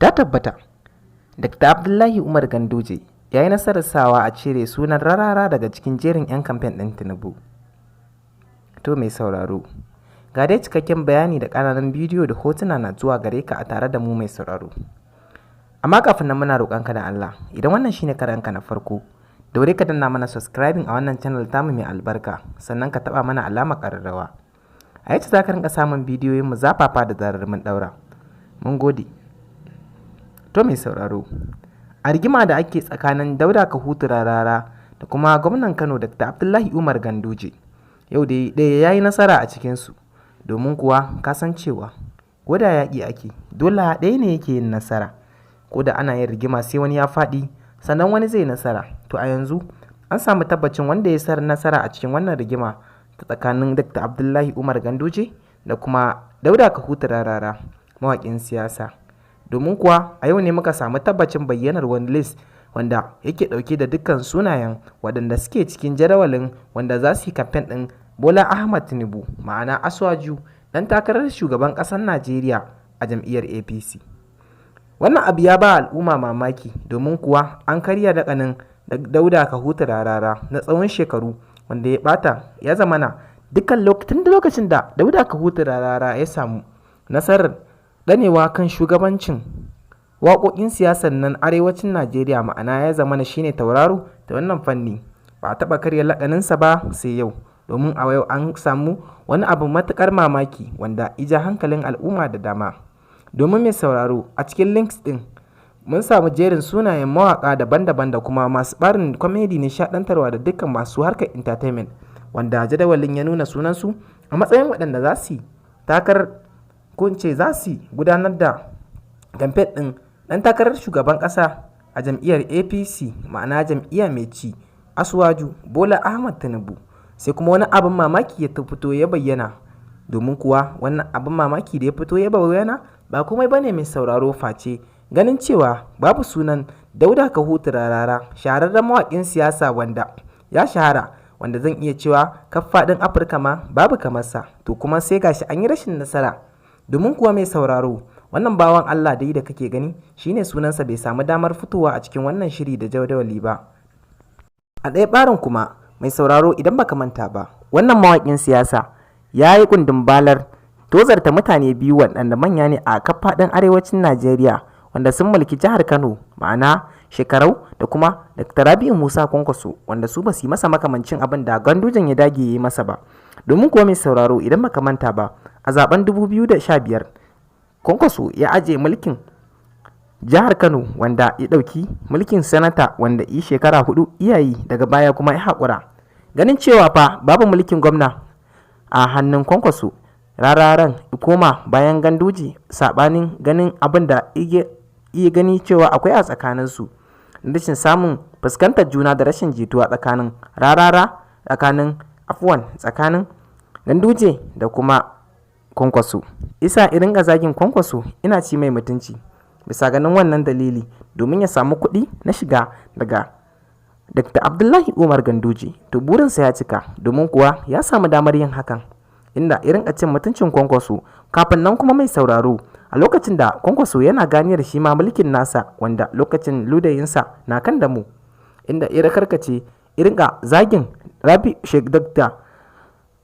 Ta tabbata, Dr. Abdullahi Umar Ganduje ya yi nasarar sawa a cire sunan Rarara daga cikin jerin 'yan kamfen ɗin Tinubu. To mai sauraro, ga dai cikakken bayani da ƙananan bidiyo da hotuna na zuwa gare ka a tare da mu mai sauraro. Amma kafin nan muna roƙonka da Allah, idan wannan shine karanka na farko, daure ka danna mana subscribing a wannan channel tamu mai albarka, sannan ka taɓa mana alamar ƙararrawa. A yace za ka rinka samun bidiyoyin mu zafafa da zarar mun ɗaura. Mun gode. To mai sauraro, a rigima da ake tsakanin Dauda Kahutu Rarara da kuma gwamnan Kano Dr. Abdullahi Umar Ganduje, yau dai ɗaya ya yi nasara a cikinsu, domin kuwa kasancewa ko da yaƙi ake dole ɗaya ne yake yin nasara, ko da ana yin rigima sai wani ya faɗi sannan wani zai nasara. To a yanzu an samu tabbacin wanda ya sar nasara a cikin wannan rigima ta tsakanin Dr. Abdullahi Umar Ganduje da kuma Dauda Kahutu Rarara, mawaƙin siyasa. Domin kuwa a yau ne muka samu tabbacin bayyanar wani list wanda yake ɗauke da dukkan sunayen waɗanda suke cikin jadawalin wanda za su yi kamfen ɗin Bola Ahmad Tinubu, ma'ana Asuwaju, ɗan takarar shugaban ƙasar Najeriya a jam'iyyar APC. Wannan abu ya ba al'umma mamaki, domin kuwa an karya daƙanin Dauda Kahutu Rarara na tsawon shekaru, wanda ya ɓata ya zamana dukkan lokacin da Dauda Kahutu Rarara ya samu nasarar ɗanewa kan shugabancin waƙoƙin siyasar nan arewacin Najeriya, ma'ana ya zamana shine tauraro da wannan fanni, ba a taɓa karya laƙaninsa ba sai yau. Domin a yau an samu wani abu matuƙar mamaki wanda ija hankalin al'umma da dama. Domin mai sauraro, a cikin links ɗin mun samu jerin sunayen mawaƙa daban-daban da kuma masu ɓarin kwamedi nishaɗantarwa da dukkan masu harkar entertainment, wanda jadawalin ya nuna sunansu a matsayin waɗanda za su takarar ko ce za su gudanar da kamfen ɗin ɗan takarar shugaban ƙasa a jam'iyyar APC, ma'ana jam'iyya mai ci, Asuwaju Bola Ahmad Tinubu. Sai kuma wani abin mamaki ya fito ya bayyana, domin kuwa wannan abin mamaki da ya fito ya bayyana ba komai bane mai sauraro face ganin cewa babu sunan Dauda Kahutu Rarara, shahararren mawaƙin siyasa wanda ya shahara, wanda zan iya cewa kaf faɗin Afirka ma babu kamarsa. To kuma sai gashi an yi rashin nasara, domin kuwa mai sauraro, wannan bawan Allah dai da kake gani shine sunansa bai samu damar fitowa a cikin wannan shiri da jadawali ba. A ɗaya ɓarin kuma mai sauraro, idan baka manta ba, wannan mawaƙin siyasa ya yi kundin balar tozarta mutane biyu waɗanda manya ne a kafaɗin arewacin Najeriya, wanda sun mulki jihar Kano, ma'ana Shekarau da kuma Dr. Rabi'u Musa Kwankwaso, wanda su ba su yi masa makamancin abin da Gandujen ya dage ya yi masa ba. Domin kuwa mai sauraro, idan baka manta ba, a zaben 2015 Kwankwaso ya ajiye mulkin jihar Kano, wanda ya ɗauki mulkin sanata wanda yi shekara 4 iyayi, daga baya kuma ya haƙura. Ganin cewa fa babu mulkin gwamna a hannun Kwankwaso, Rararan koma bayan Ganduje, saɓanin ganin abin da iya gani cewa akwai a tsakaninsu, rashin samun fuskantar juna da rashin jituwa tsakanin tsakanin Ganduje da kuma Kwankwaso. Isa irin ga zagin Kwankwaso ina ci mai mutunci bisa ganin wannan dalili, domin ya samu kuɗi na shiga daga Dr. Abdullahi Umar Ganduje. To burinsa ya cika, domin kuwa ya samu damar yin hakan, inda irin a cin mutuncin Kwankwaso. Kafin nan kuma mai sauraro, a lokacin da Kwankwaso yana ganiyar shi ma mulkin nasa, wanda lokacin ludayinsa na kan damu, inda irin karkace irin ga zagin Dr.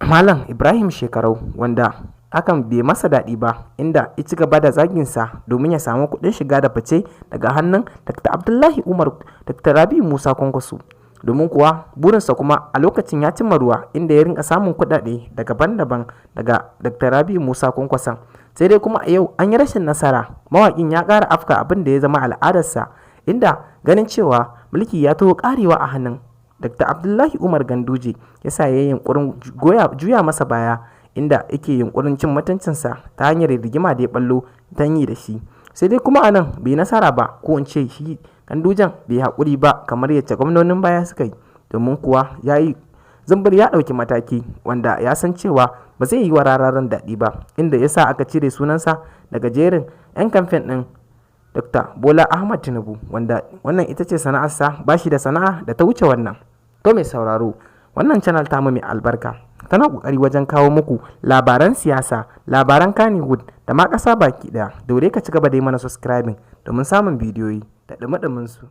Malam Ibrahim Shekarau, wanda hakan bai masa daɗi ba, inda ya ci gaba da zaginsa domin ya samu kuɗin shiga da fice daga hannun Dr. Abdullahi Umar Dr. Rabi'u Musa Kwankwaso. Domin kuwa burinsa kuma a lokacin ya cimma ruwa, inda ya rinka samun kuɗaɗe daban-daban daga Dr. Rabi'u Musa Kwankwason. Sai dai kuma a yau an yi rashin nasara, mawaƙin ya ƙara afka abin da ya zama al'adarsa, inda ganin cewa mulki ya taho ƙarewa a hannun Dr. Abdullahi Umar Ganduje ya sa ya yi yunƙurin juya masa baya, inda yake yunƙurin cin mutuncinsa ta hanyar rigima da ya ballo don yi da shi. Sai dai kuma a nan bai nasara ba, ko in ce shi Gandujen bai haƙuri ba kamar yadda gwamnonin baya suka yi, domin kuwa ya yi zumbur ya ɗauki mataki wanda ya san cewa ba zai yi wa Rararan daɗi ba, inda ya sa aka cire sunansa daga jerin 'yan kamfen ɗin Dr. Bola Ahmad Tinubu, wanda wannan ita ce sana'arsa, ba shi da sana'a da ta wuce wannan. To mai sauraro, wannan channel tamu mai albarka tana kokari wajen kawo muku labaran siyasa, labaran Kannywood da ma ƙasa baki ɗaya. Dole ka ci gaba da yi mana subscribing domin samun bidiyoyi da ɗumi-ɗuminsu.